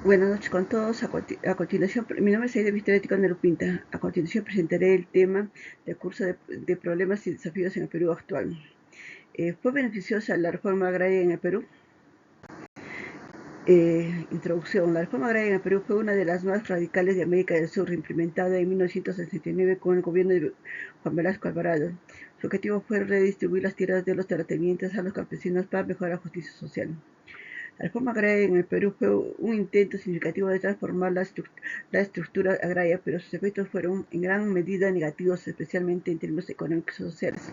Buenas noches con todos. A continuación, mi nombre es Aida Victoria Ticón Pinta. A continuación presentaré el tema del curso de problemas y desafíos en el Perú actual. ¿Fue beneficiosa la reforma agraria en el Perú? Introducción. La reforma agraria en el Perú fue una de las más radicales de América del Sur, implementada en 1969 con el gobierno de Juan Velasco Alvarado. Su objetivo fue redistribuir las tierras de los terratenientes a los campesinos para mejorar la justicia social. La reforma agraria en el Perú fue un intento significativo de transformar la estructura agraria, pero sus efectos fueron en gran medida negativos, especialmente en términos económicos y sociales.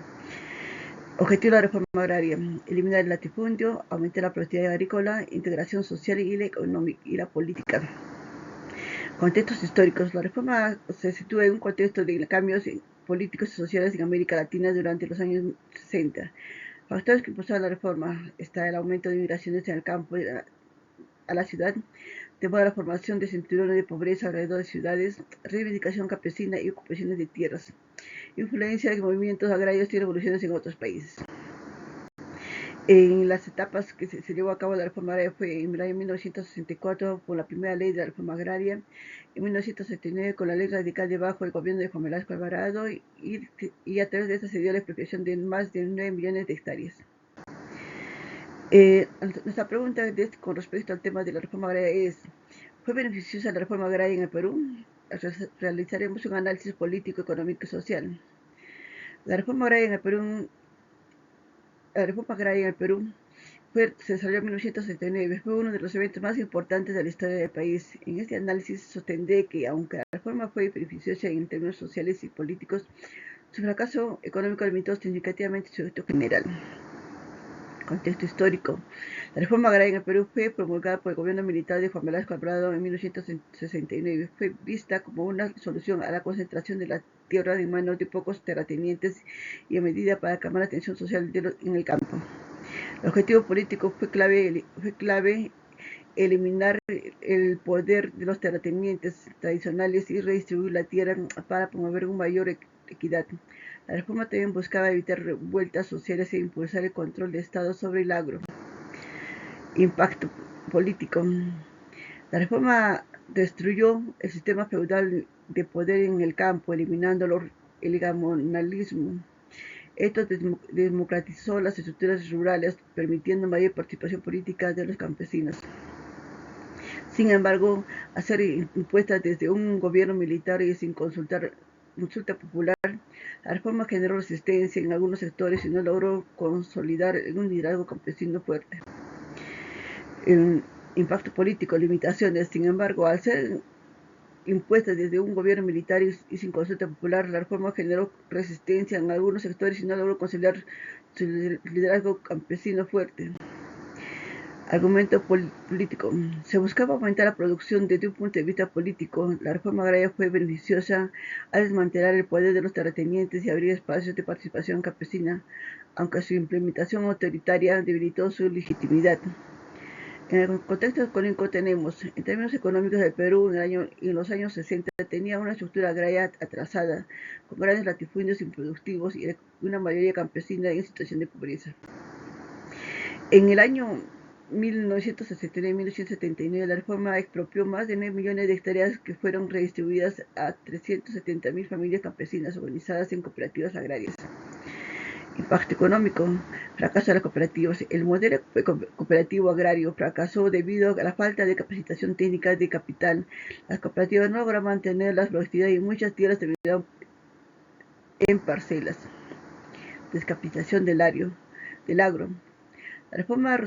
Objetivo de la reforma agraria: eliminar el latifundio, aumentar la productividad agrícola, integración social y la económica y la política. Contextos históricos. La reforma se sitúa en un contexto de cambios políticos y sociales en América Latina durante los años 60. Factores que impulsaron la reforma: está el aumento de migraciones en el campo a la ciudad, temor a la formación de cinturones de pobreza alrededor de ciudades, reivindicación campesina y ocupaciones de tierras, influencia de movimientos agrarios y revoluciones en otros países. En las etapas que se llevó a cabo la reforma agraria fue en el año 1964 con la primera ley de la reforma agraria, en 1979 con la ley radical debajo del gobierno de Juan Velasco Alvarado y a través de esta se dio la expropiación de más de 9 millones de hectáreas. Nuestra pregunta con respecto al tema de la reforma agraria es: ¿fue beneficiosa la reforma agraria en el Perú? Realizaremos un análisis político, económico y social. La reforma agraria en el Perú, se desarrolló en 1979, fue uno de los eventos más importantes de la historia del país. En este análisis sostendré que, aunque la reforma fue beneficiosa en términos sociales y políticos, su fracaso económico limitó significativamente su efecto general. Contexto histórico. La reforma agraria en el Perú fue promulgada por el gobierno militar de Juan Velasco Alvarado en 1969. Fue vista como una solución a la concentración de la tierra en manos de pocos terratenientes y a medida para calmar la tensión social en el campo. El objetivo político fue clave eliminar el poder de los terratenientes tradicionales y redistribuir la tierra para promover una mayor equidad. La reforma también buscaba evitar revueltas sociales e impulsar el control del Estado sobre el agro. Impacto político. La reforma destruyó el sistema feudal de poder en el campo, eliminando el gamonalismo. Esto democratizó las estructuras rurales, permitiendo mayor participación política de los campesinos. Sin embargo, al ser impuesta desde un gobierno militar y sin consulta popular, la reforma generó resistencia en algunos sectores y no logró consolidar un liderazgo campesino fuerte. Impacto político, limitaciones. Sin embargo, al ser impuesta desde un gobierno militar y sin consulta popular, la reforma generó resistencia en algunos sectores y no logró consolidar su liderazgo campesino fuerte. Argumento político. Se buscaba aumentar la producción desde un punto de vista político. La reforma agraria fue beneficiosa al desmantelar el poder de los terratenientes y abrir espacios de participación campesina, aunque su implementación autoritaria debilitó su legitimidad. En el contexto económico tenemos: en términos económicos, el Perú en los años 60 tenía una estructura agraria atrasada, con grandes latifundios improductivos y una mayoría campesina en situación de pobreza. En el año 1969-1979, la reforma expropió más de 9 millones de hectáreas que fueron redistribuidas a 370.000 familias campesinas organizadas en cooperativas agrarias. Impacto económico. Fracaso de las cooperativas. El modelo cooperativo agrario fracasó debido a la falta de capacitación técnica de capital. Las cooperativas no lograron mantener la productividad y muchas tierras terminaron en parcelas. Descapitalización del agro. La reforma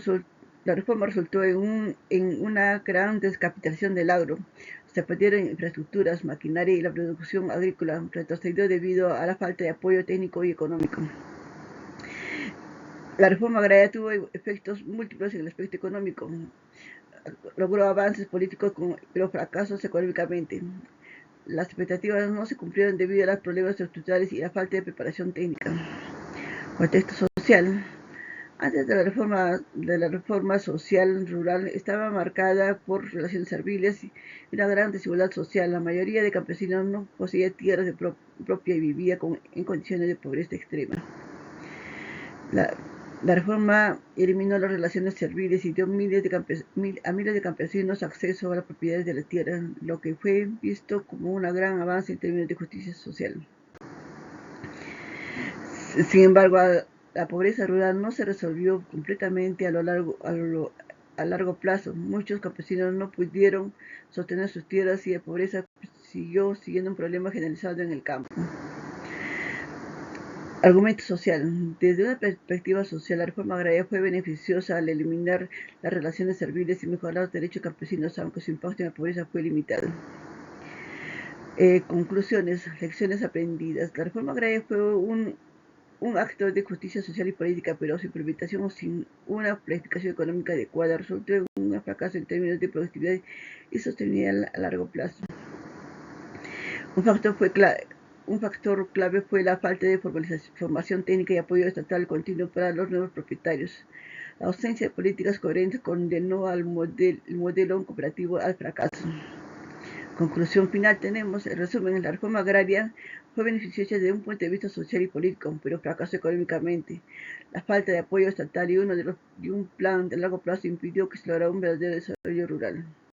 resultó en una gran descapitalización del agro. Se perdieron infraestructuras, maquinaria y la producción agrícola retrocedió debido a la falta de apoyo técnico y económico. La reforma agraria tuvo efectos múltiples en el aspecto económico. Logró avances políticos, pero fracasos económicamente. Las expectativas no se cumplieron debido a los problemas estructurales y la falta de preparación técnica. Contexto social. Antes de la reforma social rural estaba marcada por relaciones serviles y una gran desigualdad social. La mayoría de campesinos no poseía tierras propia y vivía en condiciones de pobreza extrema. La reforma eliminó las relaciones serviles y dio a miles de campesinos acceso a las propiedades de la tierra, lo que fue visto como un gran avance en términos de justicia social. Sin embargo, la pobreza rural no se resolvió completamente a largo plazo. Muchos campesinos no pudieron sostener sus tierras y la pobreza siguió siendo un problema generalizado en el campo. Argumento social. Desde una perspectiva social, la reforma agraria fue beneficiosa al eliminar las relaciones serviles y mejorar los derechos campesinos, aunque su impacto en la pobreza fue limitado. Conclusiones, lecciones aprendidas. La reforma agraria fue un acto de justicia social y política, pero su implementación sin una planificación económica adecuada resultó en un fracaso en términos de productividad y sostenibilidad a largo plazo. Un factor clave fue la falta de formación técnica y apoyo estatal continuo para los nuevos propietarios. La ausencia de políticas coherentes condenó el modelo cooperativo al fracaso. Conclusión final tenemos, el resumen, la reforma agraria fue beneficiosa desde un punto de vista social y político, pero fracasó económicamente. La falta de apoyo estatal y un plan de largo plazo impidió que se lograra un verdadero desarrollo rural.